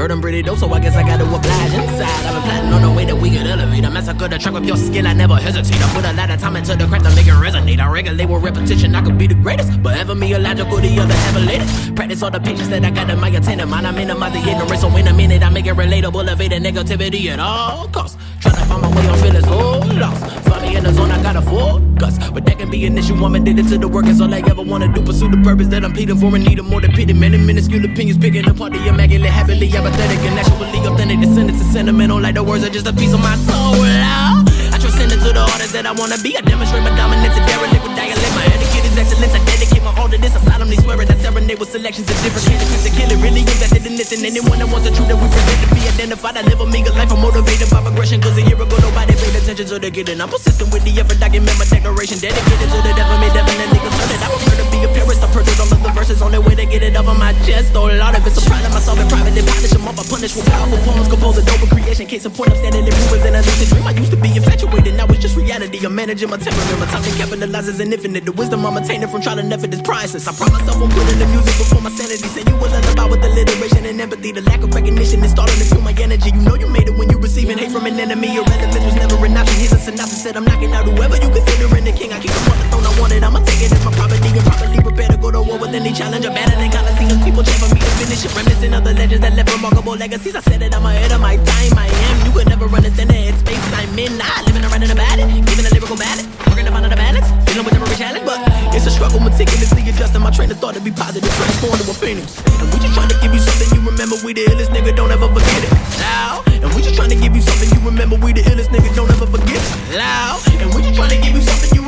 heard I'm pretty dope, so I guess I gotta oblige inside. I've been plotting on the way that we could elevate. I massacre the track with your skill, I never hesitate. I put a lot of time into the craft to make it resonate. I regulate with repetition, I could be the greatest, but ever me illogical, the other ever later. Practice all the patience that I got in my attendant mind. I minimize the ignorance, so in a minute I make it relatable, evade the negativity at all costs. Trying to find my way, I'm feeling so lost. Find me in the zone, I got a focus, but that can be an issue. I'm addicted to the work, it's all I ever wanna do. Pursue the purpose that I'm pleading for and need more than pity. Many minuscule opinions picking apart the immaculate, happily apathetic and actually authentic. The sentence is sentimental, like the words are just a piece of my soul. I transcend into the artist that I wanna be. I demonstrate my dominance and derelict with dialect. My etiquette is excellence. I dedicate my all to this. I solemnly swear it. I serenade with selections of different candidates. The killer really invested in this, and anyone that wants the truth that we present to be identified. I live a meager life. I'm motivated by progression, cause a year ago nobody paid attention to the getting. I'm persistent with the effort. Document my declaration. Dedicated to the devil, me definitely concerted. I prefer to be a purist. I purchased all of the verses. Only way to get it off of my chest. Oh Lord, if it's a problem, I solve it privately. Polish them off. I punish with powerful poems. Compose a dope creation. Case in point, I'm standing in ruins and a lucid dream. I used to be infatuated, now it's just reality. I'm managing my temperament. My time to capitalize is infinite. The wisdom I'm attaining from trial and effort is priceless. I promise I won't put in the music before my sanity. Say you will learn about with alliteration and empathy. The lack of recognition is starting to fuel my energy. You know you made it when you receiving hate from an enemy. Irrelevance was never an option. Here's a synopsis. Said I'm knocking out whoever you considering the king. I keep them on the throne. I want it. I'ma take it as my property and properly prepare to go to war with any challenge. Better than Coliseums. People cheer for me to finish it. Reminiscing of the legends that left remarkable legacies. I said it, I'm ahead of my time. I am. You could never understand the headspace I'm in. Living around in about it, giving a lyrical ballad, working to find the balance, dealing with every challenge, but it's a struggle, meticulously adjusting my train of thought to be positive, transformed to a phoenix. And we just trying to give you something you remember, we the illest nigga, don't ever forget it. Loud. And we just trying to give you something you remember, we the illest nigga, don't ever forget it. Loud. And we just trying to give you something you